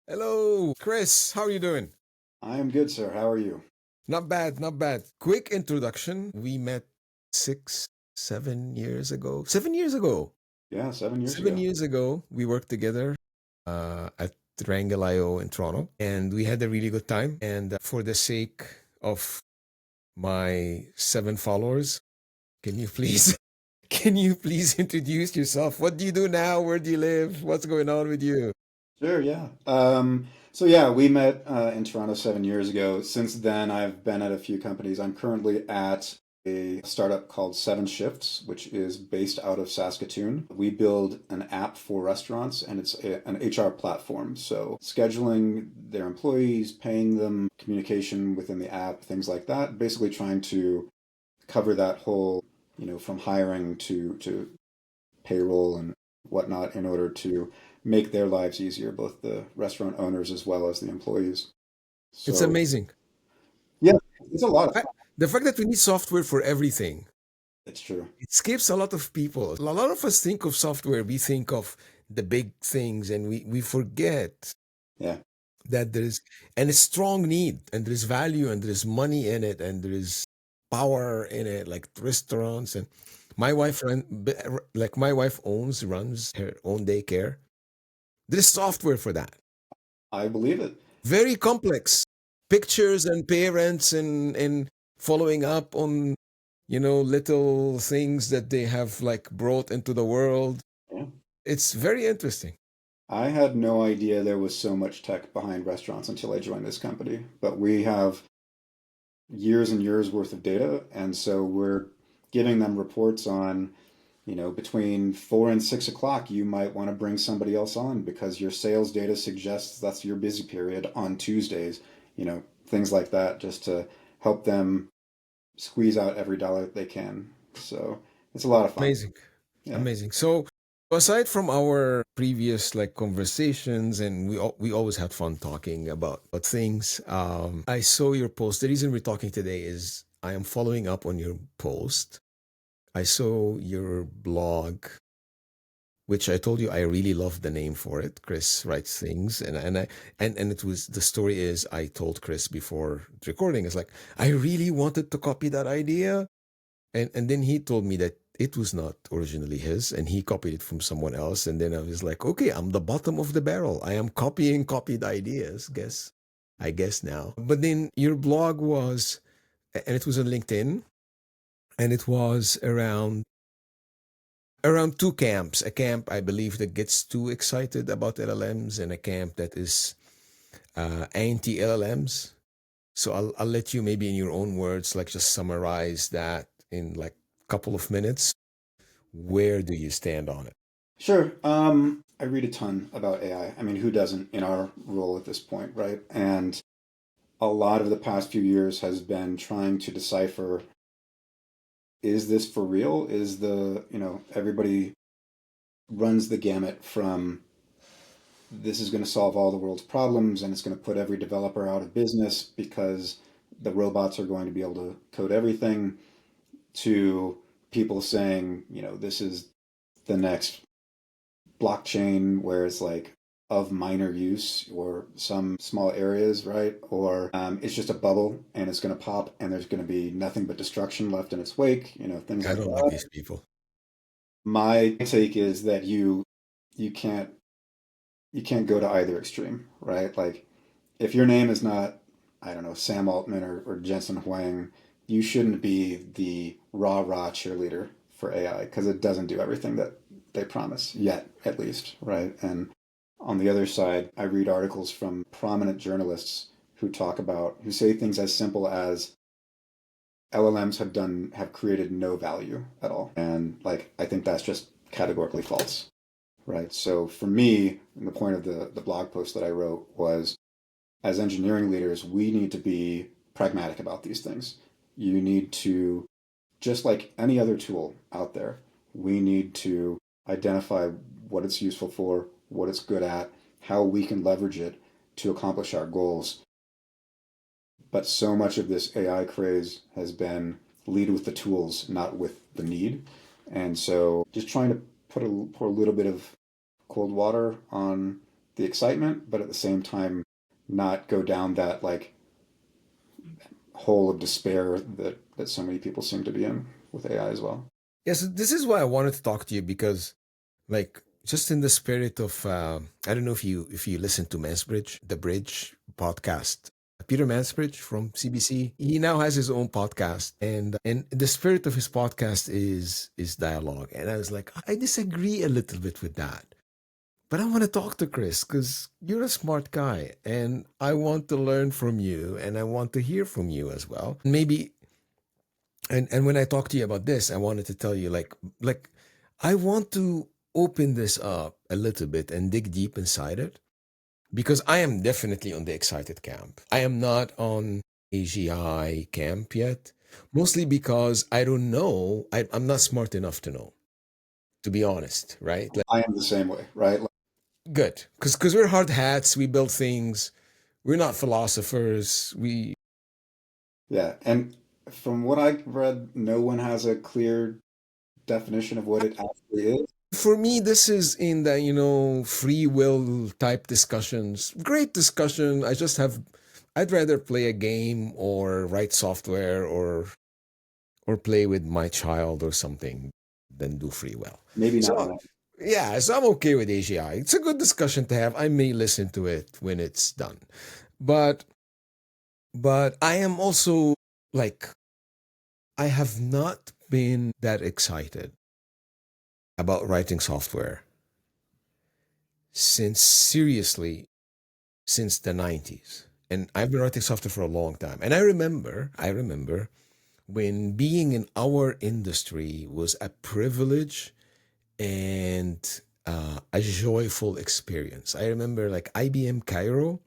Hello, Chris. How are you doing? I am good, sir. How are you? Not bad, not bad. Quick introduction. We met 7 years ago. 7 years ago. Yeah, 7 years Seven ago. years ago, we worked together at Rangalio in Toronto, and we had a really good time. And for the sake of my 7 followers, can you please, can you please introduce yourself? What do you do now? Where do you live? What's going on with you? Sure, yeah. So we met in Toronto 7 years ago. Since then, I've been at a few companies. I'm currently at a startup called Seven Shifts, which is based out of Saskatoon. We build an app for restaurants, and it's an HR platform. So scheduling their employees, paying them, communication within the app, things like that. Basically, trying to cover that whole, from hiring to payroll and whatnot in order to make their lives easier, both the restaurant owners as well as the employees. It's So, amazing. yeah, it's a lot of I, fun. the fact that we need software for everything. It's true. It skips a lot of people. A lot of us think of software, we think of the big things, and we forget Yeah. that there's and a strong need, and there's value, and there's money in it, and there's power in it, like restaurants. And my wife like my wife runs her own daycare. There's software for that. I believe it. Very complex pictures and parents and following up on little things that they have like brought into the world. Yeah. It's very interesting. I had no idea there was so much tech behind restaurants until I joined this company. But we have years and years worth of data, and so we're giving them reports on, between 4 and 6 o'clock, you might want to bring somebody else on because your sales data suggests that's your busy period on Tuesdays, things like that, just to help them squeeze out every dollar that they can. So it's a lot of fun. Amazing. Yeah. Amazing. So aside from our previous like conversations, and we always had fun talking about things, I saw your post. The reason we're talking today is I am following up on your post. I saw your blog, which I told you I really love the name for it. Chris writes things, and it was, the story is, I told Chris before recording, it's like I really wanted to copy that idea, and then he told me that it was not originally his, and he copied it from someone else. And then I was like, okay, I'm the bottom of the barrel. I am copying copied ideas. I guess now. But then your blog was, and it was on LinkedIn, and it was around two camps. A camp, I believe, that gets too excited about LLMs, and a camp that is anti LLMs. So I'll let you, maybe in your own words, like just summarize that in like a couple of minutes. Where do you stand on it? Sure. I read a ton about AI. I mean, who doesn't in our role at this point, right? And a lot of the past few years has been trying to decipher, is this for real? Is everybody runs the gamut from this is going to solve all the world's problems and it's going to put every developer out of business because the robots are going to be able to code everything, to people saying, this is the next blockchain where it's like of minor use or some small areas, right? Or it's just a bubble and it's going to pop and there's going to be nothing but destruction left in its wake, things I like don't like that. these people. My take is that you can't you can't go to either extreme, right? Like if your name is not, I don't know, Sam Altman or Jensen Huang, you shouldn't be the rah rah cheerleader for AI because it doesn't do everything that they promise yet, at least, right? And on the other side, I read articles from prominent journalists who say things as simple as LLMs have created no value at all. And like I think that's just categorically false. Right. So for me, the point of the blog post that I wrote was, as engineering leaders, we need to be pragmatic about these things. You need to, just like any other tool out there, we need to identify what it's useful for, what it's good at, how we can leverage it to accomplish our goals. But so much of this AI craze has been lead with the tools, not with the need. And so just trying to pour a little bit of cold water on the excitement, but at the same time, not go down that like hole of despair that so many people seem to be in with AI as well. Yes, this is why I wanted to talk to you because, like, just in the spirit of, I don't know if you listen to Mansbridge, the Bridge podcast. Peter Mansbridge from CBC. He now has his own podcast, and the spirit of his podcast is dialogue. And I was like, I disagree a little bit with that, but I want to talk to Chris because you're a smart guy, and I want to learn from you, and I want to hear from you as well. Maybe and when I talk to you about this, I wanted to tell you like I want to open this up a little bit and dig deep inside it because I am definitely on the excited camp. I am not on AGI camp yet, mostly because I don't know. I'm not smart enough to know, to be honest, right? Like, I am the same way, right? Like, good, because we're hard hats. We build things. We're not philosophers. We yeah, and from what I read, no one has a clear definition of what it actually is. For me, this is in the, free will type discussions. Great discussion. I'd rather play a game or write software or play with my child or something than do free will. Maybe not So one. yeah, so I'm okay with AGI. It's a good discussion to have. I may listen to it when it's done. But I am also like I have not been that excited about writing software since seriously since the 90s. And I've been writing software for a long time. And I remember when being in our industry was a privilege and a joyful experience. I remember like IBM Cairo,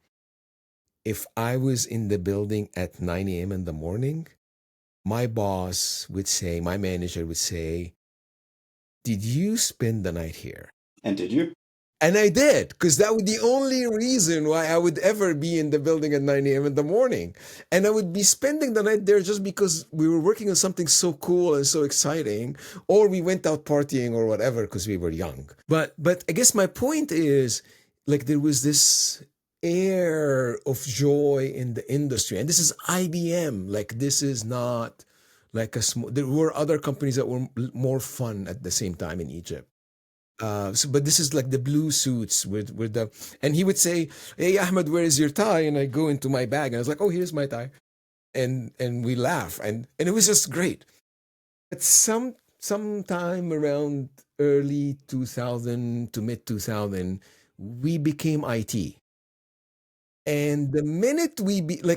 if I was in the building at 9 a.m. in the morning, my manager would say, "Did you spend the night here?" And did you? And I did, because that was the only reason why I would ever be in the building at 9 a.m. in the morning. And I would be spending the night there just because we were working on something so cool and so exciting, or we went out partying or whatever because we were young. But I guess my point is like there was this air of joy in the industry. And this is IBM. Like this is not like a small, there were other companies that were more fun at the same time in Egypt. But this is like the blue suits with the, and he would say, "Hey Ahmed, where is your tie?" And I go into my bag, and I was like, "Oh, here's my tie," and we laugh, and it was just great. At sometime around early 2000 to mid 2000, we became IT. And the minute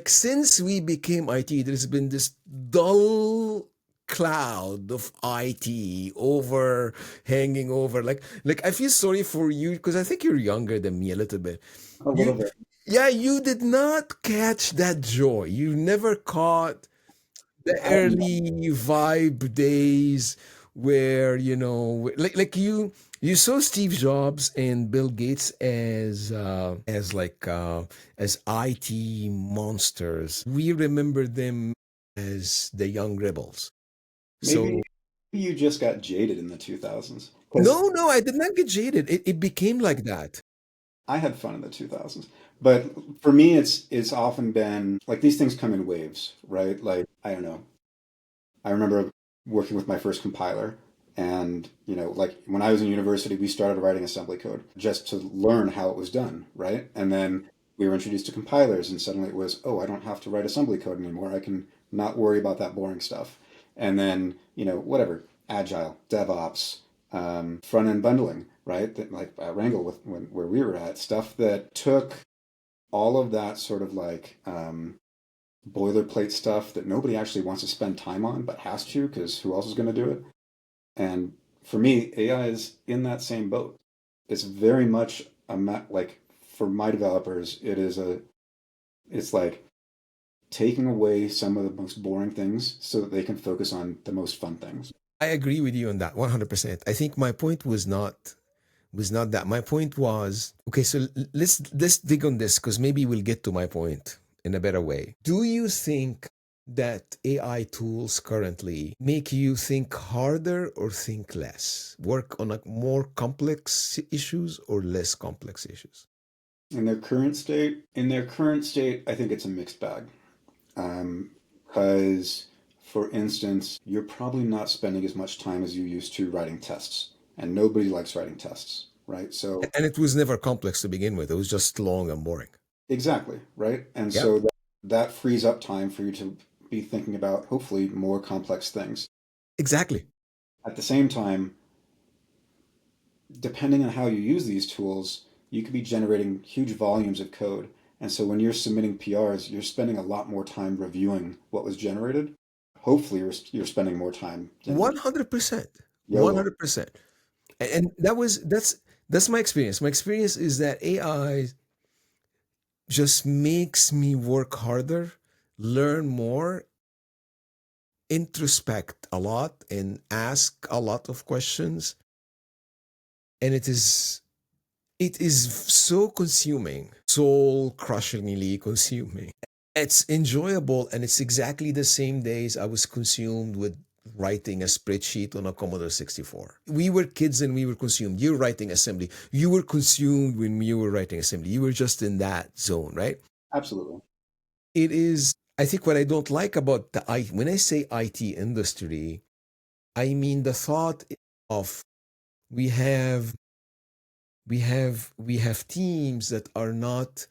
since we became IT, there's been this dull cloud of IT over hanging over. Like I feel sorry for you because I think you're younger than me a little bit. A little You bit. yeah, you did not catch that joy. You never caught the I don't know. early vibe days where like you saw Steve Jobs and Bill Gates as IT monsters. We remember them as the young rebels. Maybe So you just got jaded in the 2000s. Because no, I did not get jaded. It became like that. I had fun in the 2000s. But for me, it's often been like these things come in waves, right? Like, I don't know. I remember working with my first compiler, and like when I was in university, we started writing assembly code just to learn how it was done, right? And then we were introduced to compilers, and suddenly it was, oh, I don't have to write assembly code anymore. I can not worry about that boring stuff. And then whatever, agile, DevOps, front end bundling, right? That like Wrangle where we were at, stuff that took all of that sort of like boilerplate stuff that nobody actually wants to spend time on, but has to because who else is going to do it? And for me, AI is in that same boat. It's very much like for my developers, it's like taking away some of the most boring things so that they can focus on the most fun things. I agree with you on that 100%. I think my point was not that. My point was okay. So let's dig on this because maybe we'll get to my point in a better way. Do you think that AI tools currently make you think harder or think less? Work on more complex issues or less complex issues? In their current state, I think it's a mixed bag. Because, for instance, you're probably not spending as much time as you used to writing tests, and nobody likes writing tests, right? So, And it was never complex to begin with. It was just long and boring. exactly, right? And Yeah, so that frees up time for you to be thinking about hopefully more complex things. exactly. At the same time, depending on how you use these tools, you could be generating huge volumes of code. And so when you're submitting PRs, you're spending a lot more time reviewing what was generated. Hopefully, you're spending more time than 100%. YOLO. 100%. And that's my experience. My experience is that AI just makes me work harder, learn more, introspect a lot, and ask a lot of questions. And it is so consuming, soul crushingly consuming. It's enjoyable, and it's exactly the same days I was consumed with writing a spreadsheet on a Commodore 64. We were kids and we were consumed. You're writing assembly. You were consumed when you were writing assembly. You were just in that zone, right? Absolutely. It is, I think what I don't like about when I say IT industry, I mean the thought of we have we have teams that are not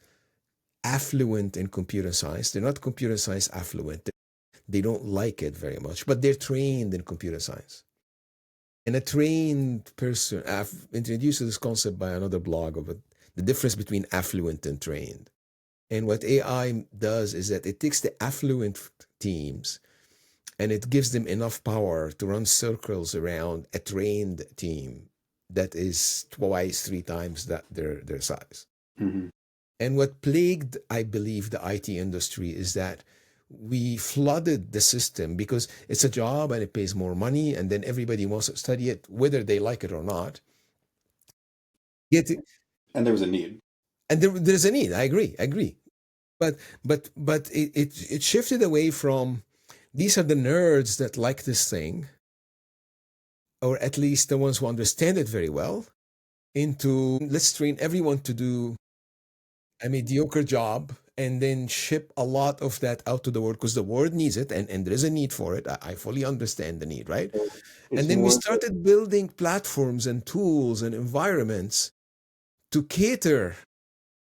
affluent in computer science. They're not computer science affluent. They don't like it very much, but they're trained in computer science. And a trained person, I've introduced this concept by another blog of it, the difference between affluent and trained. And what AI does is that it takes the affluent teams and it gives them enough power to run circles around a trained team that is twice, three times their size. Hmm. And what plagued, I believe, the IT industry is that we flooded the system because it's a job and it pays more money, and then everybody wants to study it, whether they like it or not. Yet, And there was a need. and there's a need. I agree. But it shifted away from these are the nerds that like this thing, or at least the ones who understand it very well, into let's train everyone to do a mediocre job and then ship a lot of that out to the world because the world needs it, and there is a need for it. I fully understand the need, right? So And it's then we more started building platforms and tools and environments to cater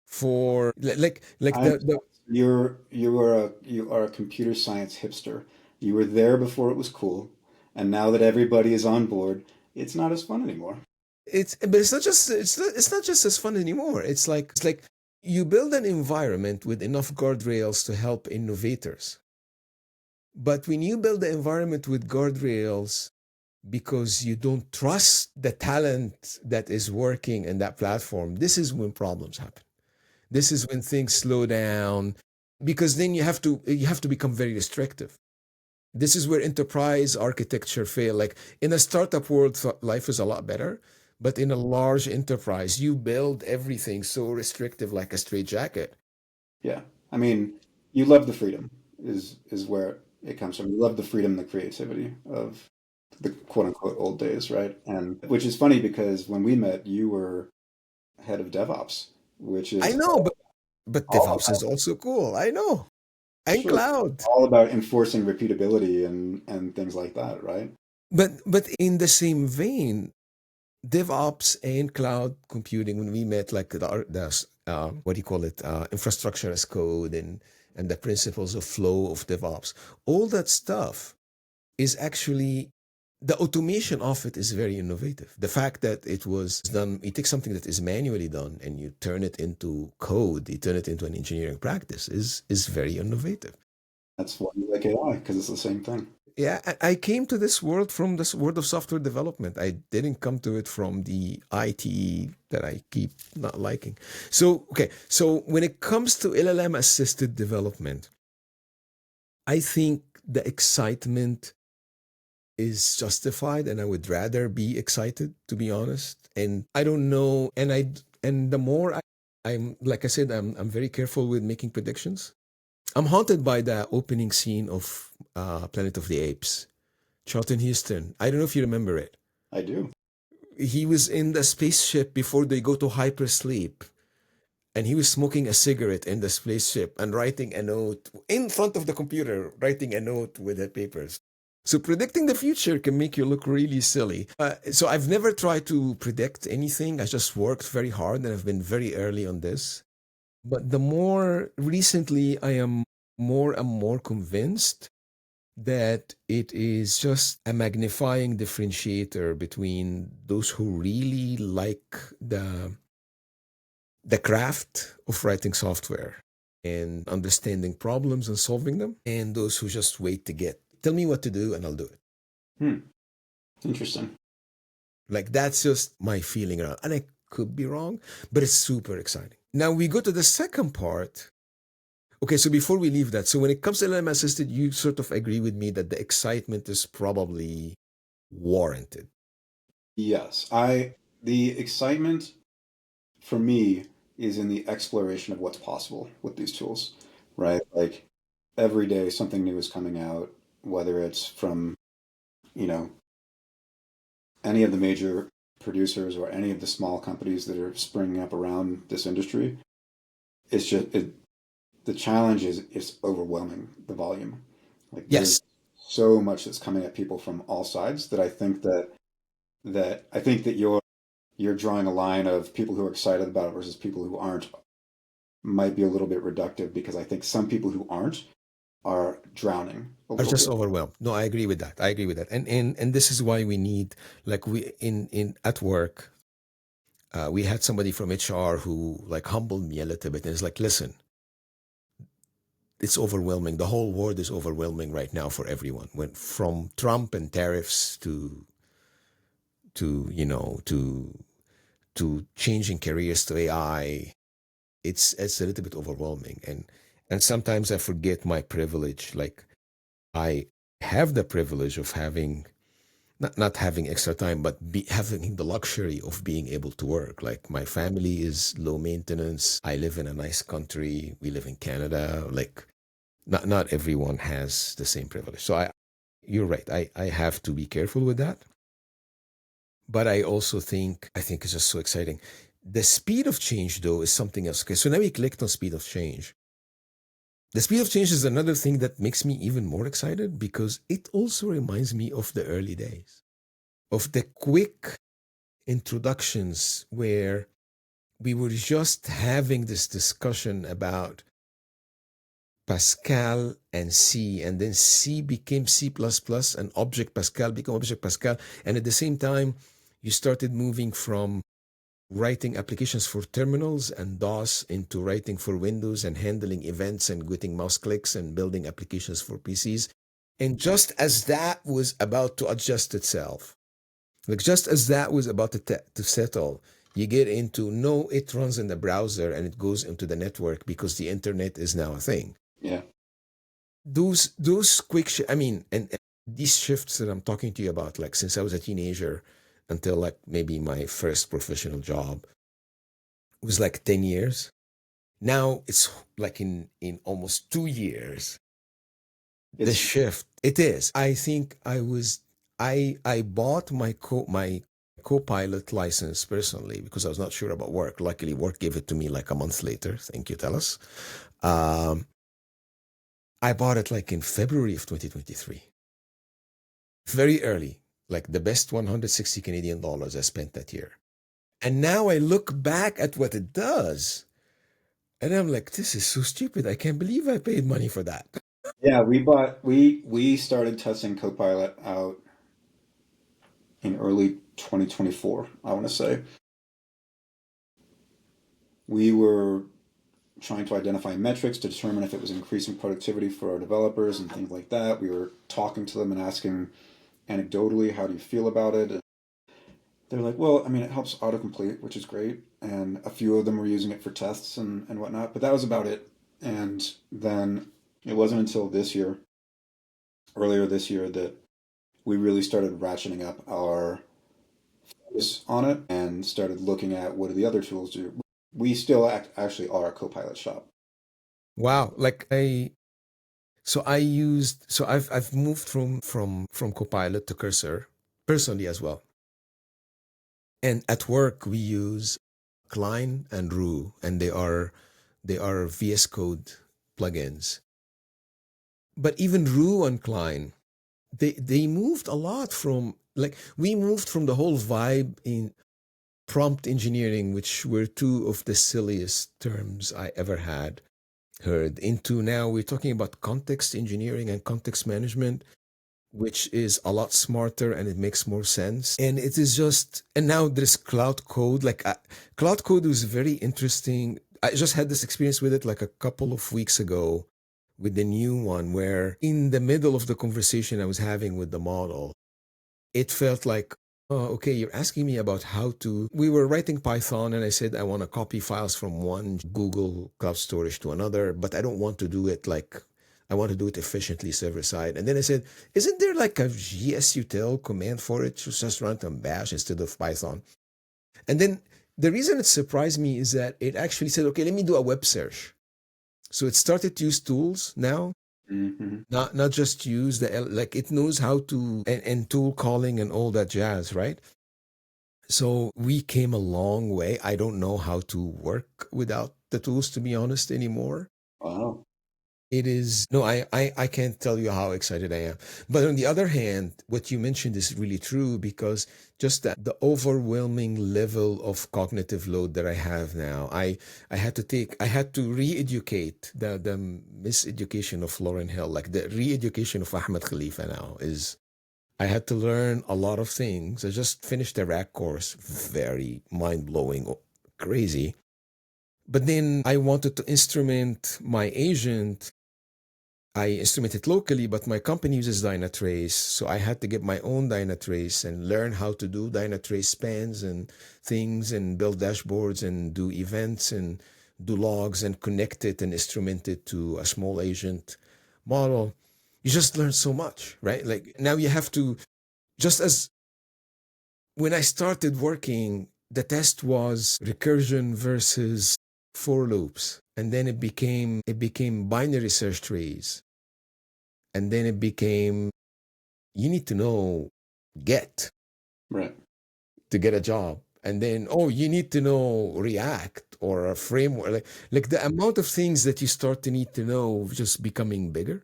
for like I the understand. You are a computer science hipster. You were there before it was cool, and now that everybody is on board, it's not as fun anymore. but it's not just as fun anymore. It's like you build an environment with enough guardrails to help innovators. But when you build the environment with guardrails because you don't trust the talent that is working in that platform, this is when problems happen. This is when things slow down because then you have to become very restrictive. This is where enterprise architecture fail. Like in a startup world, life is a lot better, but in a large enterprise, you build everything so restrictive, like a straitjacket. Yeah. I mean, you love the freedom is where it comes from. You love the freedom, the creativity of the quote unquote old days, right? And which is funny because when we met, you were head of DevOps, which I is know, but all DevOps is about, also cool. I know. And sure, cloud. all about enforcing repeatability and things like that, right? But in the same vein, DevOps and cloud computing, when we met, like what do you call it, infrastructure as code and the principles of flow of DevOps, all that stuff is actually the automation of it is very innovative. The fact that it was done, you take something that is manually done and you turn it into code, you turn it into an engineering practice is very innovative. That's why you like AI, because it's the same thing. Yeah, I came to this world from this world of software development. I didn't come to it from the IT that I keep not liking. So, okay, so when it comes to LLM assisted development, I think the excitement is justified and I would rather be excited, to be honest. And I don't know, and the more I'm like I said, I'm very careful with making predictions. I'm haunted by the opening scene of Planet of the Apes. Charlton Heston. I don't know if you remember it. I do. He was in the spaceship before they go to hypersleep, and he was smoking a cigarette in the spaceship and writing a note in front of the computer, writing a note with the papers. So predicting the future can make you look really silly. So I've never tried to predict anything. I just worked very hard and I've been very early on this. But the more recently, I am more and more convinced that it is just a magnifying differentiator between those who really like the craft of writing software and understanding problems and solving them, and those who just wait to get, tell me what to do and I'll do it. Hmm. Interesting. Like that's just my feeling around. And I could be wrong, but it's super exciting. Now we go to the second part. Okay, so before we leave that, so when it comes to LLM assisted, you sort of agree with me that the excitement is probably warranted. Yes, I the excitement for me is in the exploration of what's possible with these tools, right? Like every day something new is coming out, whether it's from, you know, any of the major producers or any of the small companies that are springing up around this industry. It's just the challenge is it's overwhelming the volume. Like there's Yes, so much that's coming at people from all sides that I think that you're drawing a line of people who are excited about it versus people who aren't might be a little bit reductive because I think some people who aren't are drowning a are little just bit. overwhelmed. No, I agree with that. I agree with that. And this is why we need, like, we in at work, we had somebody from HR who like humbled me a little bit and is like, listen, it's overwhelming. The whole world is overwhelming right now for everyone. When from Trump and tariffs to you know to changing careers to AI, it's a little bit overwhelming. And sometimes I forget my privilege. Like I have the privilege of having not having extra time, but having the luxury of being able to work. Like my family is low maintenance. I live in a nice country. We live in Canada. Like not everyone has the same privilege. So you're right. I have to be careful with that. But I think it's just so exciting. The speed of change though is something else. Okay, so now we clicked on speed of change. The speed of change is another thing that makes me even more excited because it also reminds me of the early days, of the quick introductions where we were just having this discussion about Pascal and C, and then C became C++, and Object Pascal became Object Pascal. And at the same time, you started moving from writing applications for terminals and DOS into writing for Windows and handling events and getting mouse clicks and building applications for PCs. And just as that was about to adjust itself, like just as that was about to settle, you get into no, it runs in the browser and it goes into the network because the internet is now a thing. Yeah. Those I mean, and these shifts that I'm talking to you about, like since I was a teenager until like maybe my first professional job, was like 10 years. Now it's like in almost 2 years, the It's shift. It is. I think I bought my co-pilot license personally because I was not sure about work. Luckily, work gave it to me like a month later. Thank you, Tellus. Um, I bought it like in February of 2023, very early, like the best 160 Canadian dollars I spent that year. And now I look back at what it does, and I'm like, this is so stupid. I can't believe I paid money for that. yeah, we started testing Copilot out in early 2024, I want to say. We were trying to identify metrics to determine if it was increasing productivity for our developers and things like that. We were talking to them and asking anecdotally, how do you feel about it? And they're like, well, I mean, it helps autocomplete, which is great. And a few of them were using it for tests and whatnot, but that was about it. And then it wasn't until earlier this year, that we really started ratcheting up our focus on it and started looking at what do the other tools do. We still actually are a Copilot shop. Wow, like I've moved from Copilot to Cursor personally as well. And at work we use Klein and Rue, and they are VS Code plugins. But even Rue and Klein, they moved a lot from, like, we moved from the whole vibe in prompt engineering, which were two of the silliest terms I ever had heard, into now we're talking about context engineering and context management, which is a lot smarter and it makes more sense. And it is just, and now there's cloud code. Like, cloud code was very interesting. I just had this experience with it like a couple of weeks ago with the new one, where in the middle of the conversation I was having with the model, it felt like, oh, okay, you're asking me about how to. We were writing Python, and I said I want to copy files from one Google Cloud Storage to another, but I don't want to do it like, I want to do it efficiently server side. And then I said, isn't there like a gsutil command for it to just run on Bash instead of Python? And then the reason it surprised me is that it actually said, okay, let me do a web search. So it started to use tools now, Hmm. not just use like, it knows how to, and tool calling and all that jazz, right? So we came a long way. I don't know how to work without the tools, to be honest, anymore. Wow. It is, no, I can't tell you how excited I am. But on the other hand, what you mentioned is really true, because just that the overwhelming level of cognitive load that I have now, I had to re-educate the miseducation of Lauren Hill, like the re-education of Ahmed Khalifa now is, I had to learn a lot of things. I just finished the rack course, very mind blowing, crazy. But then I wanted to instrument my agent. I instrument it locally, but my company uses Dynatrace. So I had to get my own Dynatrace and learn how to do Dynatrace spans and things, and build dashboards and do events and do logs and connect it and instrument it to a small agent model. You just learn so much, right? Like, now you have to, just as when I started working, the test was recursion versus for loops. And then it became binary search trees. And then it became, you need to know get Right. to get a job. And then, oh, you need to know React or a framework. Like the amount of things that you start to need to know just becoming bigger.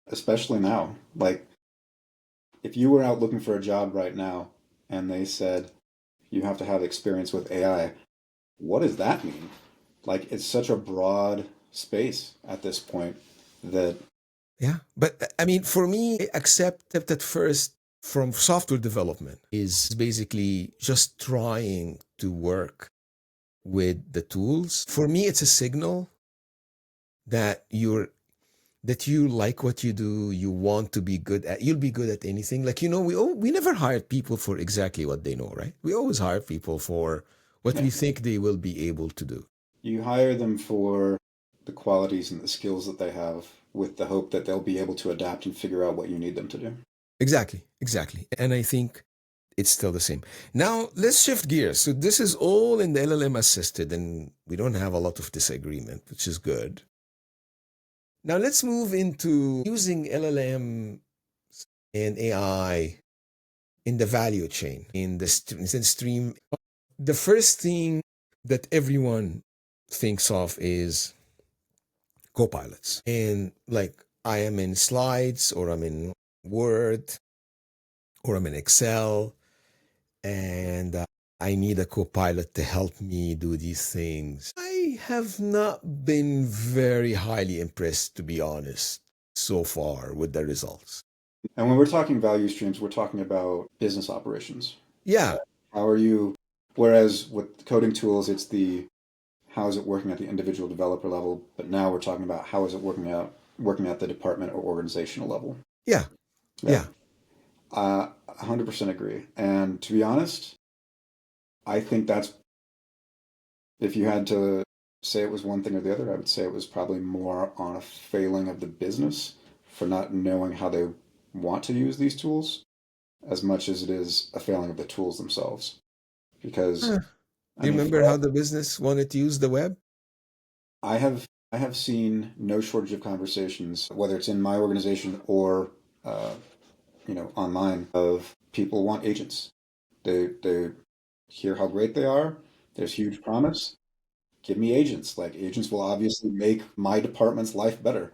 Especially now. Like, if you were out looking for a job right now and they said you have to have experience with AI, what does that mean? Like, it's such a broad space at this point that, Yeah. But I mean, for me, accept at first from software development is basically just trying to work with the tools. For me, it's a signal that you like what you do, you want to be good at, you'll be good at anything. Like, we never hired people for exactly what they know, right? We always hire people for what yeah, we think they will be able to do. you hire them for the qualities and the skills that they have with the hope that they'll be able to adapt and figure out what you need them to do. Exactly, exactly. And I think it's still the same. Now, let's shift gears. So this is all in the LLM assisted, and we don't have a lot of disagreement, which is good. Now, let's move into using LLM and AI in the value chain, in the stream. The first thing that everyone thinks of is copilots. And like, I am in slides, or I'm in Word, or I'm in Excel, and I need a copilot to help me do these things. I have not been very highly impressed, to be honest, so far with the results. And when we're talking value streams, we're talking about business operations. Yeah, How are you? Whereas with coding tools, it's the how is it working at the individual developer level, but now we're talking about how is it working at the department or organizational level. yeah, Yeah, yeah, 100% agree. And to be honest, I think that's if you had to say it was one thing or the other, I would say it was probably more on a failing of the business for not knowing how they want to use these tools as much as it is a failing of the tools themselves. Because Huh. I Do you mean, remember how the business wanted to use the web? I have I have seen no shortage of conversations, whether it's in my organization or uh, online, of people want agents. They hear how great they are. There's huge promise. Give me agents. Like agents will obviously make my department's life better.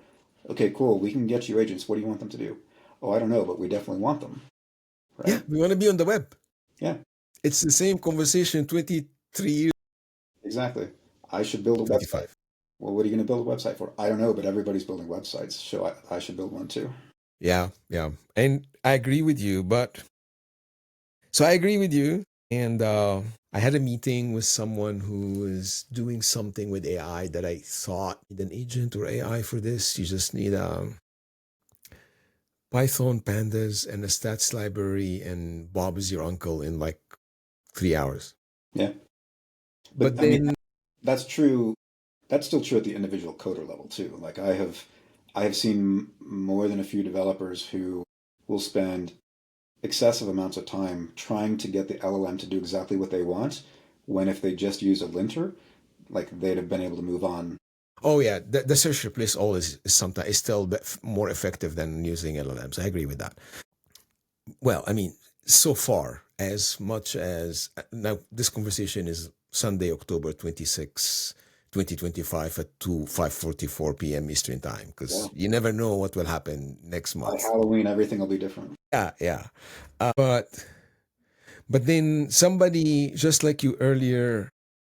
Okay, cool. We can get you agents. What do you want them to do? Oh, I don't know, but we definitely want them, Yeah, right? we want to be on the web. Yeah, It's the same conversation 23 years, exactly. I should build a website. 25. Well, what are you going to build a website for? I don't know, but everybody's building websites, so I should build one too. Yeah, yeah. And I agree with you, but so I agree with you. And I had a meeting with someone who is doing something with AI that I thought need an agent or AI for this. You just need Python, pandas, and a stats library, and Bob is your uncle in like 3 hours. Yeah, but But I mean then, that's true. That's still true at the individual coder level too. Like I have seen more than a few developers who will spend excessive amounts of time trying to get the LLM to do exactly what they want, when if they just use a linter, like they'd have been able to move on. oh yeah, the search replace all is sometimes is still more effective than using LLMs. I agree with that. Well, I mean, so far, as much as now, this conversation is Sunday, October 26, 2025 at 5:44 p.m. Eastern time, Yeah. because you never know what will happen next By month. Halloween, everything will be different. Yeah, yeah. But then somebody, just like you earlier,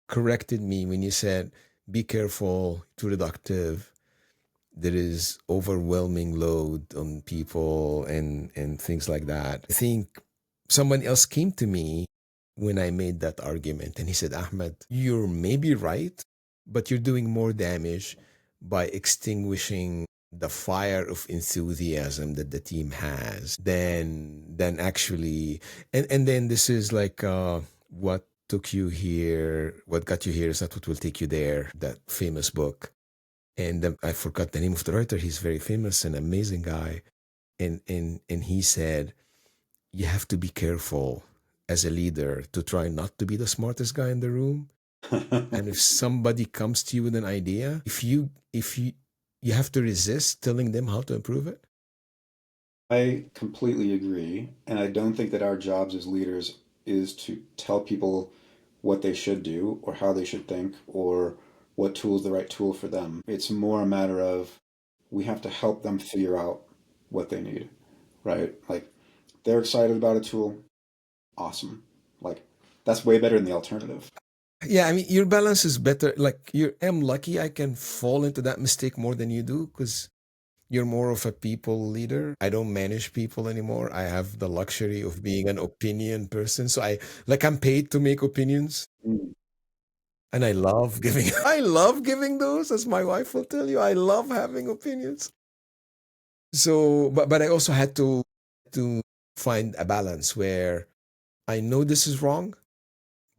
corrected me when you said, "Be careful, too reductive. There is overwhelming load on people and things like that." I think someone else came to me when I made that argument, and he said, "Ahmed, you're maybe right, but you're doing more damage by extinguishing the fire of enthusiasm that the team has than actually." And then this is like what took you here, what got you here is not what will take you there, that famous book. And I forgot the name of the writer. He's very famous, an amazing guy. And he said, you have to be careful as a leader to try not to be the smartest guy in the room. And if somebody comes to you with an idea, if you you have to resist telling them how to improve it. I completely agree, and I don't think that our jobs as leaders is to tell people what they should do or how they should think or what tool is the right tool for them. It's more a matter of we have to help them figure out what they need, right? Like they're excited about a tool, awesome. Like that's way better than the alternative. Yeah, I mean, your balance is better. Like, I'm lucky I can fall into that mistake more than you do, because you're more of a people leader. I don't manage people anymore. I have the luxury of being an opinion person. So I'm paid to make opinions, Mm. and I love giving I love giving those, as my wife will tell you. I love having opinions. So, but I also had to find a balance where I know this is wrong,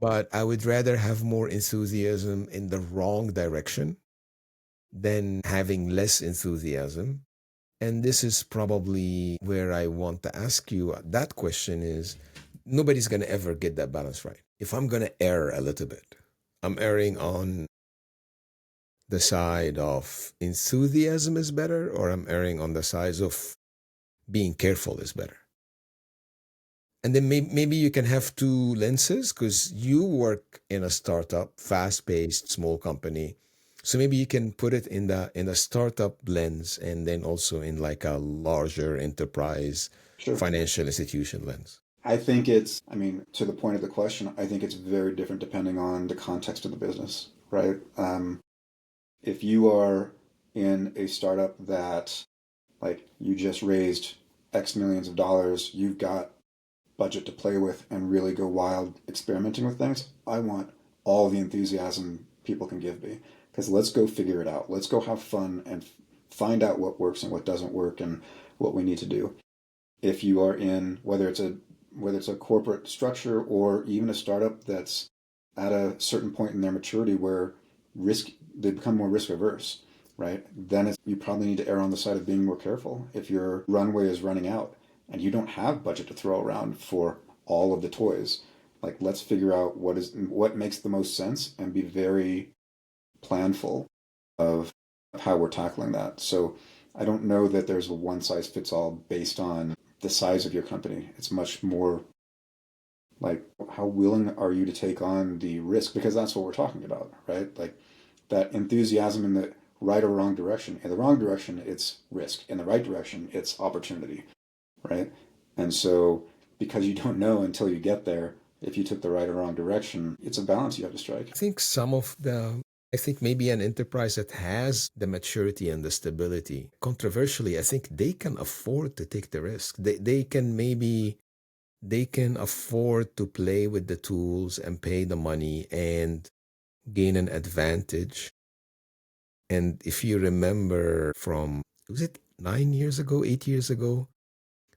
but I would rather have more enthusiasm in the wrong direction than having less enthusiasm. And this is probably where I want to ask you that question is, nobody's going to ever get that balance right. If I'm going to err a little bit, I'm erring on the side of enthusiasm is better, or I'm erring on the side of being careful is better. And then maybe you can have two lenses, because you work in a startup, fast-paced, small company. So maybe you can put it in the startup lens, and then also in like a larger enterprise Sure. financial institution lens. I think it's, I mean, to the point of the question, I think it's very different depending on the context of the business, right? If you are in a startup that, like, you just raised X millions of dollars, you've got budget to play with and really go wild experimenting with things, I want all the enthusiasm people can give me. Because let's go figure it out. Let's go have fun and find out what works and what doesn't work and what we need to do. If you are in whether it's a corporate structure or even a startup that's at a certain point in their maturity where risk they become more risk averse, right? Then you probably need to err on the side of being more careful. If your runway is running out and you don't have budget to throw around for all of the toys, like let's figure out what makes the most sense and be very planful of how we're tackling that. So I don't know that there's a one size fits all based on the size of your company. It's much more Like, how willing are you to take on the risk? Because that's what we're talking about, right? Like that enthusiasm in the right or wrong direction. In the wrong direction, it's risk. In the right direction, it's opportunity, right? And so, because you don't know until you get there if you took the right or wrong direction, it's a balance you have to strike. I think some of the, I think maybe an enterprise that has the maturity and the stability, controversially, I think they can afford to take the risk. They can maybe, they can afford to play with the tools and pay the money and gain an advantage. And if you remember from, was it 9 years ago, 8 years ago,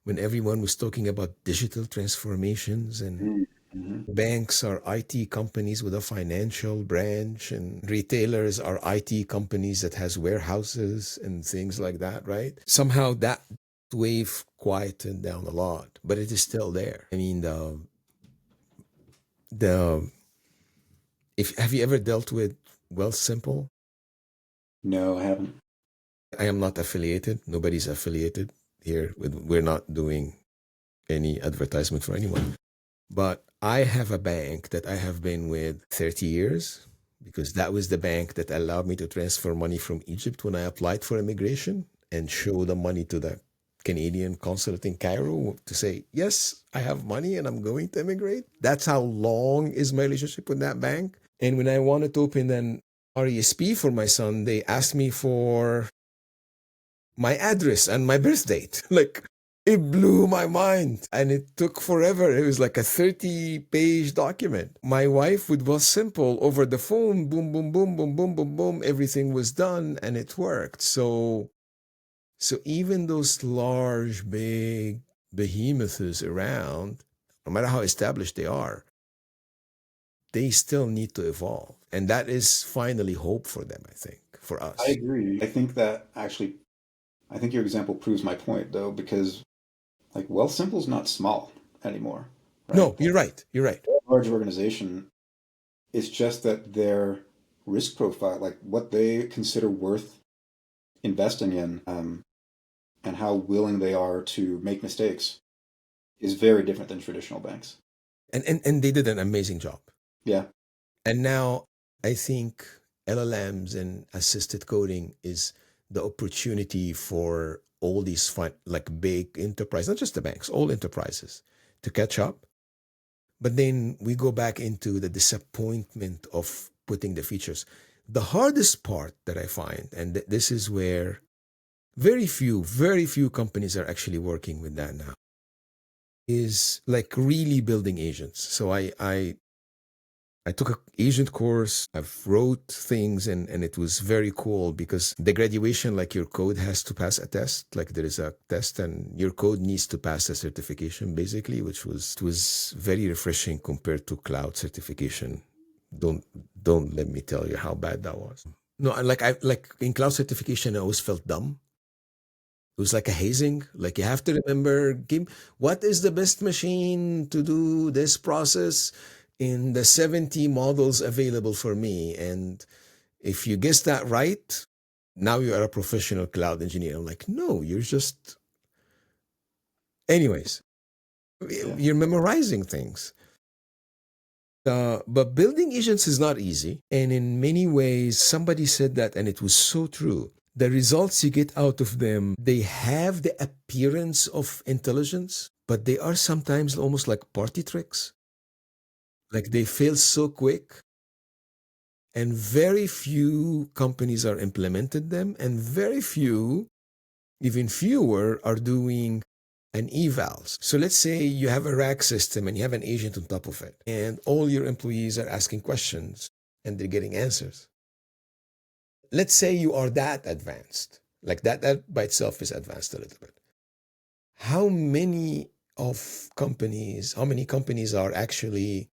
when everyone was talking about digital transformations and Mm-hmm. banks are IT companies with a financial branch and retailers are IT companies that has warehouses and things like that, right? Somehow that wave quieted down a lot, but it is still there. I mean, the if have you ever dealt with Wealth Simple? No, I haven't. I am not affiliated. Nobody's affiliated here. We're not doing any advertisement for anyone. But I have a bank that I have been with 30 years because that was the bank that allowed me to transfer money from Egypt when I applied for immigration and show the money to the Canadian consulate in Cairo to say, yes, I have money and I'm going to immigrate. That's how long is my relationship with that bank. And when I wanted to open an RESP for my son, they asked me for my address and my birth date. Like, it blew my mind and it took forever. It was like a 30-page document. My wife would was simple over the phone, boom, boom, boom, boom, boom, boom, boom. Everything was done and it worked. So even those large, big behemoths around, no matter how established they are, they still need to evolve. And that is finally hope for them, I think, for I us. agree. I think that actually, I think your example proves my point though, because like Wealth Simple's not small anymore, right? No, you're right. You're right. They're a large organization. It's just that their risk profile, like what they consider worth investing in, and how willing they are to make mistakes, is very different than traditional banks. And they did an amazing job. Yeah, And now I think LLMs and assisted coding is the opportunity for all these like big enterprises, not just the banks, all enterprises to catch up. But then we go back into the disappointment of putting the features. The hardest part that I find, and this is where very few companies are actually working with that now, is like really building agents. So I took a agent course. I've wrote things and it was very cool because the graduation, like your code has to pass a test. Like there is a test and your code needs to pass a certification basically, which was very refreshing compared to cloud certification. Don't don't let me tell you how bad that was. No, I like in cloud certification, I always felt dumb. It was like a hazing. Like you have to remember, give, what is the best machine to do this process in the 70 models available for me? And if you guess that right, now you are a professional cloud engineer. I'm like, no, you're just, anyways, yeah, you're memorizing things. But building agents is not easy. And in many ways, somebody said that, and it was so true. The results you get out of them, they have the appearance of intelligence, but they are sometimes almost like party tricks. Like they fail so quick, and very few companies are implemented them, and very few, even fewer, are doing an evals. So let's say you have a rack system and you have an agent on top of it, and all your employees are asking questions and they're getting answers. Let's say you are that advanced, like that by itself is advanced a little bit. How many companies are actually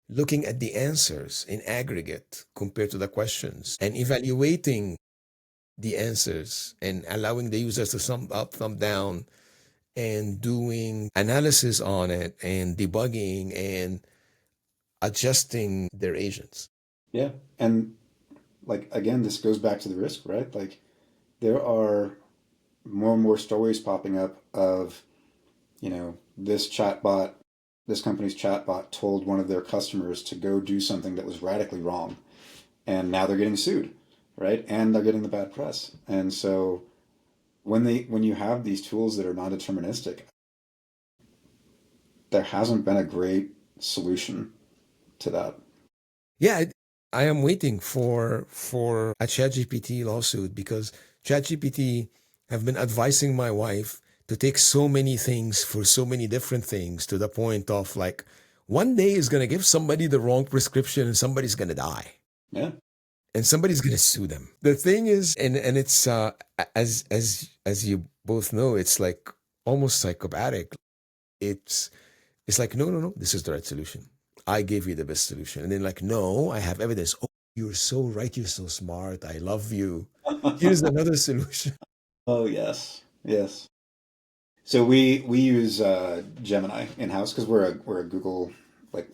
looking at the answers in aggregate compared to the questions and evaluating the answers and allowing the users to thumb up, thumb down, and doing analysis on it and debugging and adjusting their agents. yeah. And like again, this goes back to the risk, right? Like there are more and more stories popping up of, this chatbot, this company's chatbot told one of their customers to go do something that was radically wrong, and now they're getting sued, right? And they're getting the bad press. And so when you have these tools that are non-deterministic, there hasn't been a great solution to that. Yeah, I am waiting for a ChatGPT lawsuit because ChatGPT have been advising my wife to take so many things for so many different things to the point of like one day is gonna give somebody the wrong prescription and somebody's gonna die Yeah. and somebody's gonna sue them. The thing is, and it's as you both know, it's like almost psychopatic. It's it's like, no, no, no, this is the right solution. I gave you the best solution. And then, like, no, I have evidence. Oh, you're so right. You're so smart. I love you. Here's another solution. Oh yes, yes. So we use Gemini in house because we're a Google, like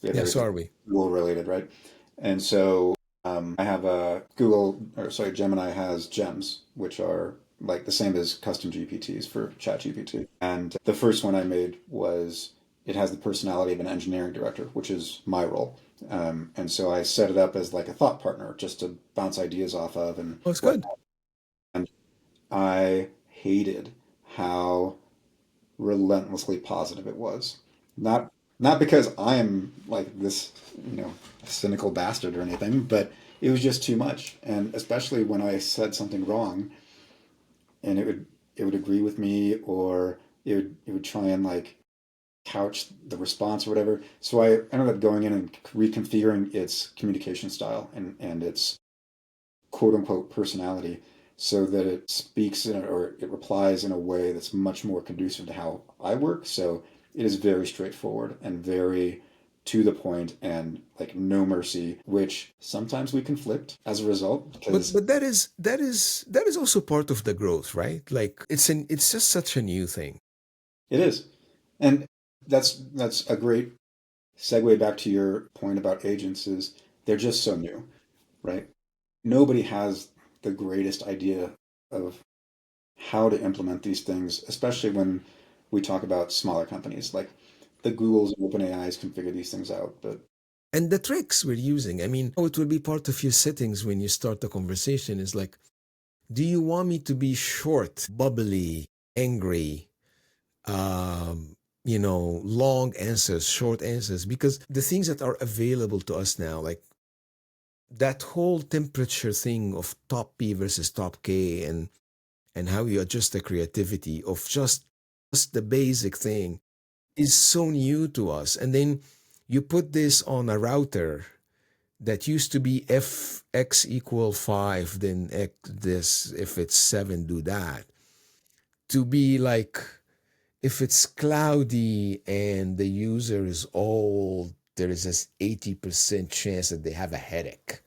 we have Yeah, so everything are we. Google related, right? And so I have a Google, or sorry, Gemini has gems, which are like the same as custom GPTs for ChatGPT. And the first one I made was it has the personality of an engineering director, which is my role. And so I set it up as like a thought partner just to bounce ideas off of and Oh, it's good. whatnot. And I hated how relentlessly positive it was. Not not because I am like this, cynical bastard or anything, but it was just too much. And especially when I said something wrong, and it would agree with me, or it would try and like couch the response or whatever. So I ended up going in and reconfiguring its communication style and its quote unquote personality so that it speaks or it replies in a way that's much more conducive to how I work. So it is very straightforward and very to the point and like no mercy, which sometimes we conflict as a result But because that is also part of the growth, right? Like it's just such a new thing. it is. And that's a great segue back to your point about agents is they're just so new, right? Nobody has the greatest idea of how to implement these things, especially when we talk about smaller companies. Like the Googles and OpenAIs can figure these things out, but And the tricks we're using. I mean, oh, it will be part of your settings when you start the conversation is like, do you want me to be short, bubbly, angry, long answers, short answers, because the things that are available to us now, like that whole temperature thing of top P versus top K and how you adjust the creativity of just the basic thing is so new to us. And then you put this on a router that used to be f x equal 5, then x this, if it's 7 do that, to be like if it's cloudy and the user is old, there is this 80% chance that they have a headache.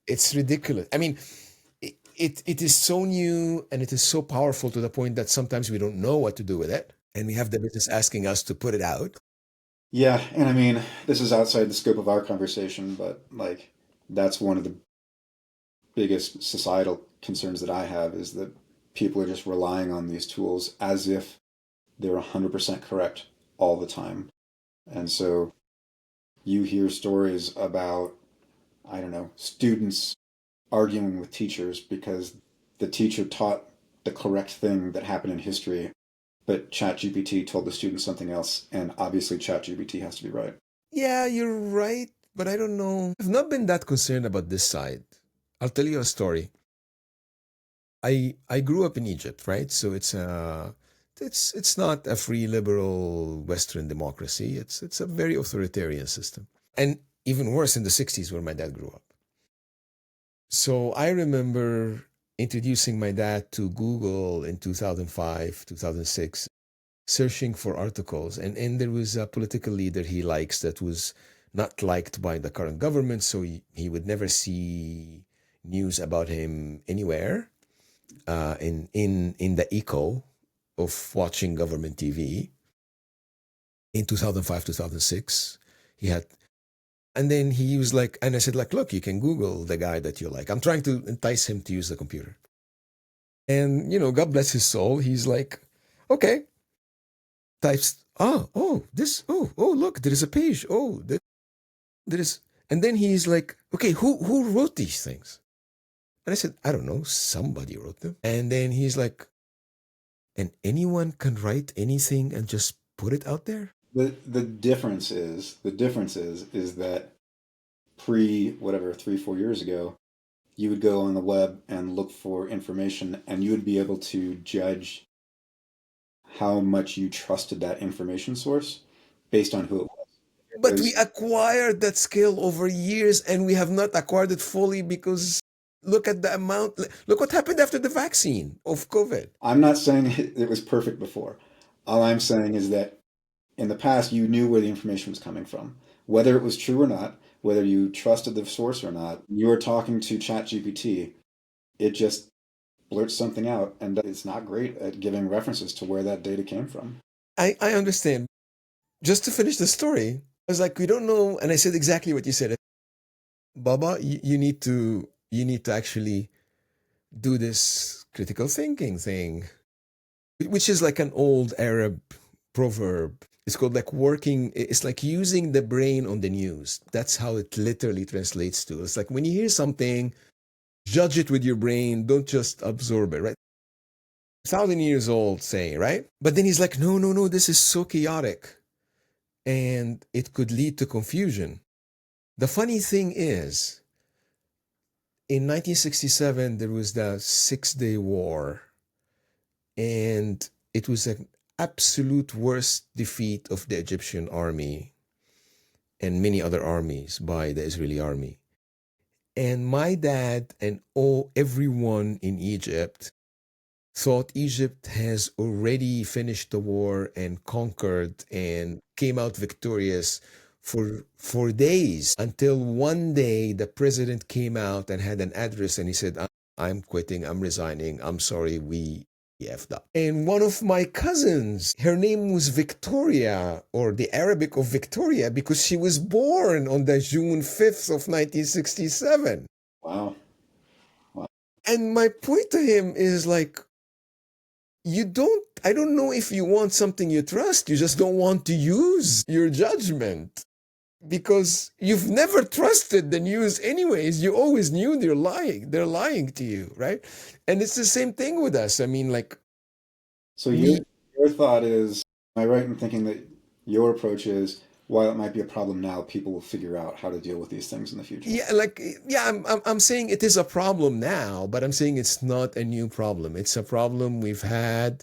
It's ridiculous. I mean, it is so new and it is so powerful to the point that sometimes we don't know what to do with it. And we have the business asking us to put it out. yeah, and I mean, this is outside the scope of our conversation, but like that's one of the biggest societal concerns that I have is that people are just relying on these tools as if they're 100% correct all the time. And so you hear stories about, I don't know, students arguing with teachers because the teacher taught the correct thing that happened in history, but ChatGPT told the student something else, and obviously ChatGPT has to be right. Yeah, you're right, but I don't know. I've not been that concerned about this side. I'll tell you a story. I grew up in Egypt, right? So it's not a free liberal Western democracy. It's a very authoritarian system. And even worse in the 60s where my dad grew up. So I remember introducing my dad to Google in 2005, 2006, searching for articles. And there was a political leader he likes that was not liked by the current government. So he would never see news about him anywhere in the echo of watching government TV in 2005, 2006. He had, and then he was like, and I said, like, look, you can Google the guy that you like. I'm trying to entice him to use the computer. And, God bless his soul. He's like, okay, types oh, look, there is a page. Oh, there is. And then he's like, okay, who wrote these things? And I said, I don't know, somebody wrote them. And then he's like, and anyone can write anything and just put it out there? The difference is that pre whatever 3 4 years ago, you would go on the web and look for information, and you would be able to judge how much you trusted that information source based on who it But we was. acquired that skill over years and we have not acquired it fully because look at the amount. Look what happened after the vaccine of COVID. I'm not saying it was perfect before. All I'm saying is that in the past, you knew where the information was coming from, whether it was true or not, whether you trusted the source or not. You were talking to ChatGPT, it just blurts something out, and it's not great at giving references to where that data came from. I understand. Just to finish the story, I was like, we don't know. And I said exactly what you said. Baba, you need to actually do this critical thinking thing, which is like an old Arab proverb. It's called like working, it's like using the brain on the news. That's how it literally translates to. It's like when you hear something, judge it with your brain, don't just absorb it, right? 1,000 years old saying, right? But then he's like, no, no, no, this is so chaotic and it could lead to confusion. The funny thing is, in 1967, there was the Six-Day War, and it was an absolute worst defeat of the Egyptian army and many other armies by the Israeli army. And my dad and everyone in Egypt thought Egypt has already finished the war and conquered and came out victorious for days until one day the president came out and had an address and he said, I'm quitting, I'm resigning, I'm sorry, we effed up. And one of my cousins, her name was Victoria, or the Arabic of Victoria, because she was born on the June 5th of 1967. Wow. Wow. And my point to him is like, I don't know if you want something you trust, you just don't want to use your judgment because you've never trusted the news anyways. You always knew they're lying to you, right? And it's the same thing with us. I mean, like, So we your thought is, am I right in thinking that your approach is, while it might be a problem now, people will figure out how to deal with these things in the future? yeah, like, yeah, I'm saying it is a problem now, but I'm saying it's not a new problem. It's a problem we've had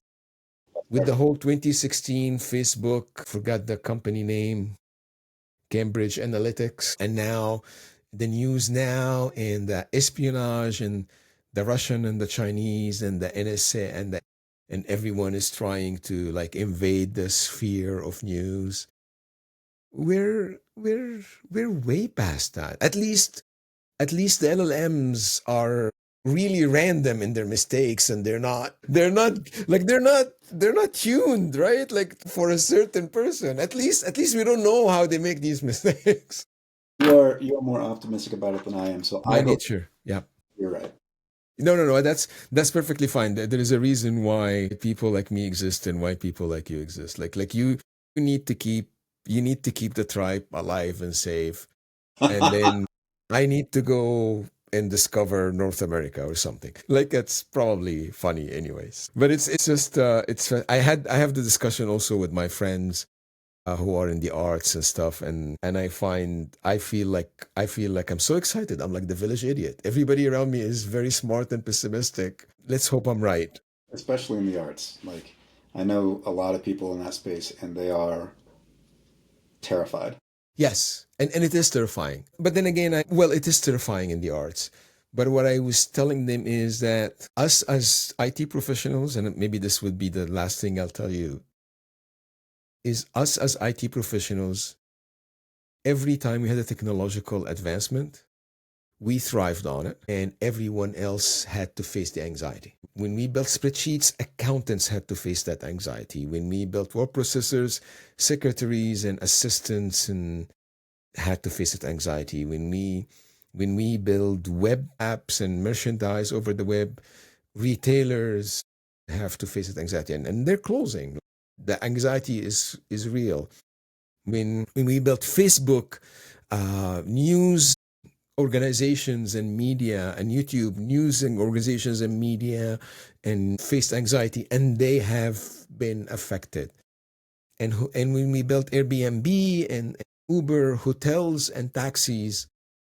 with the whole 2016 Facebook, forgot the company name, Cambridge Analytics, and now the news now and the espionage and the Russian and the Chinese and the NSA and everyone is trying to like invade the sphere of news. We're way past that. At least the LLMs are really random in their mistakes and they're not tuned, right, like for a certain person. At least we don't know how they make these mistakes. You are more optimistic about it than I am, so I My hope nature, yeah. you're right. No, no, no, that's perfectly fine. There is a reason why people like me exist and why people like you exist. Like need to keep you need to keep the tribe alive and safe, and then I need to go and discover North America or something. Like that's probably funny, anyways. But it's just I have the discussion also with my friends who are in the arts and stuff, and I feel like I'm so excited. I'm like the village idiot. Everybody around me is very smart and pessimistic. Let's hope I'm right. Especially in the arts. Like, I know a lot of people in that space, and they are terrified. Yes, and it is terrifying. But then again, well, it is terrifying in the arts. But what I was telling them is that us as IT professionals, and maybe this would be the last thing I'll tell you, is us as IT professionals, every time we had a technological advancement, we thrived on it, and everyone else had to face the anxiety. When we built spreadsheets, accountants had to face that anxiety. When we built word processors, secretaries and assistants and had to face that anxiety. When we build web apps and merchandise over the web, retailers have to face that anxiety, and they're closing. The anxiety is real. When we built Facebook, news organizations and media, and YouTube news and organizations and media, and faced anxiety, and they have been affected. And when we built Airbnb and Uber, hotels and taxis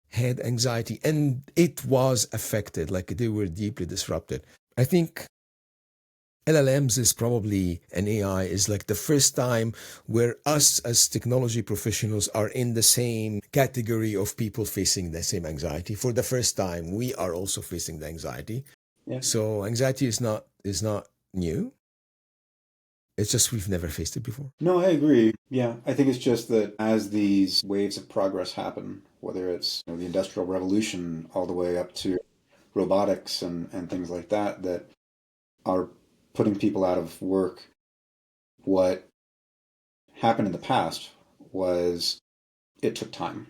had anxiety, and it was affected, like they were deeply disrupted. I think LLMs is probably an AI is like the first time where us as technology professionals are in the same category of people facing the same anxiety. For the first time, we are also facing the anxiety. Yeah. So anxiety is not new. It's just we've never faced it before. No, I agree. Yeah, I think it's just that as these waves of progress happen, whether it's the Industrial Revolution all the way up to robotics and things like that, that are putting people out of work. What happened in the past was it took time, right?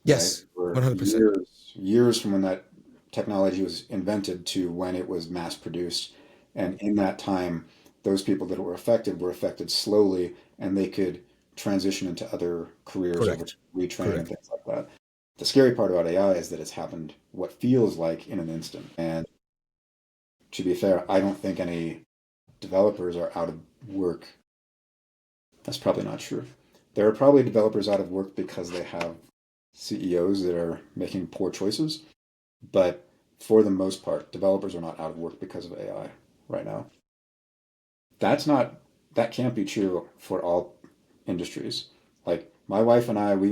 Yes, For 100%. years from when that technology was invented to when it was mass produced. And in that time, those people that were affected slowly, and they could transition into other careers or Correct. retrain and Correct. things like that. The scary part about AI is that it's happened what feels like in an instant. And to be fair, I don't think any developers are out of work. That's probably not true. There are probably developers out of work because they have CEOs that are making poor choices, but for the most part, developers are not out of work because of AI right now. That's not that can't be true for all industries. Like my wife and I, we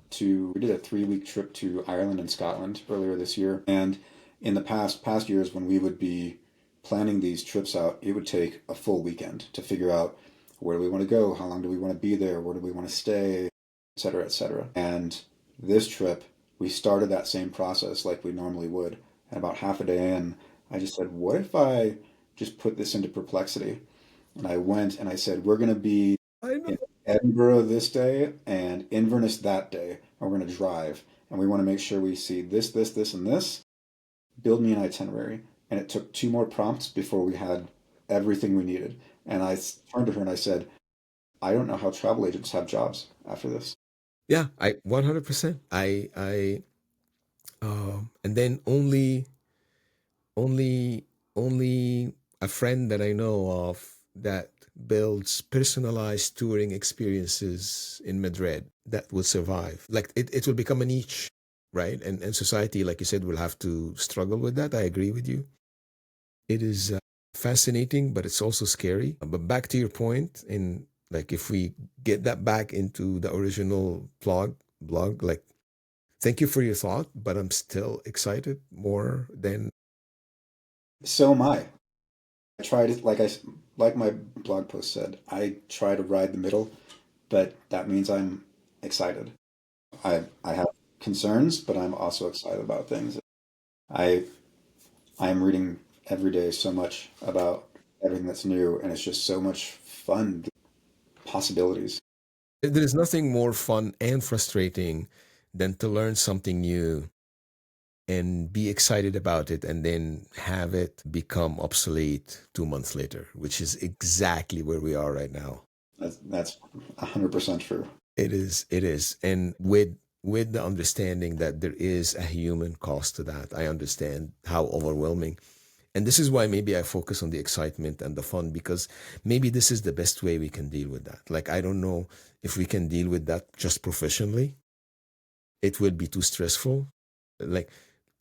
did a 3 week trip to Ireland and Scotland earlier this year, and in the past years when we would be planning these trips out, it would take a full weekend to figure out where do we want to go, how long do we want to be there, where do we want to stay, et cetera, et cetera. And this trip, we started that same process like we normally would, and about half a day in, I just said, what if I just put this into Perplexity? And I went and I said, we're going to be I know. in Edinburgh this day and Inverness that day, and we're going to drive. And we want to make sure we see this, and this. Build me an itinerary. And it took two more prompts before we had everything we needed. And I turned to her and I said, I don't know how travel agents have jobs after this. Yeah, I 100%. And then only only a friend that I know of that builds personalized touring experiences in Madrid that will survive. Like it will become a niche, right? And society, like you said, will have to struggle with that. I agree with you. It is fascinating, but it's also scary. But back to your point, in like if we get that back into the original blog, like thank you for your thought, but I'm still excited more than So am I. I try to, like my blog post said, I try to ride the middle, but that means I'm excited. I have concerns, but I'm also excited about things. I I'm reading every day so much about everything that's new, and it's just so much fun, the possibilities. there is nothing more fun and frustrating than to learn something new and be excited about it and then have it become obsolete 2 months later, which is exactly where we are right now. That's 100% true. It is. And with the understanding that there is a human cost to that, I understand how overwhelming. And this is why maybe I focus on the excitement and the fun, because maybe this is the best way we can deal with that. Like, I don't know if we can deal with that just professionally. It would be too stressful. Like,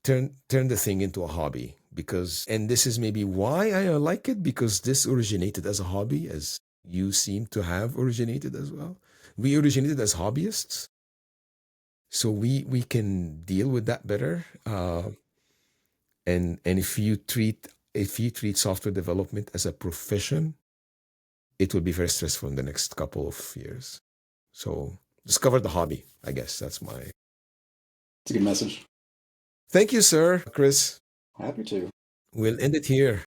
turn the thing into a hobby, because and this is maybe why I like it, because this originated as a hobby, as you seem to have originated as well. We originated as hobbyists, so we can deal with that better. And if you treat software development as a profession, it will be very stressful in the next couple of years. So discover the hobby, I guess. That's my It's a good message. thank you, sir. Chris, Happy to. we'll end it here.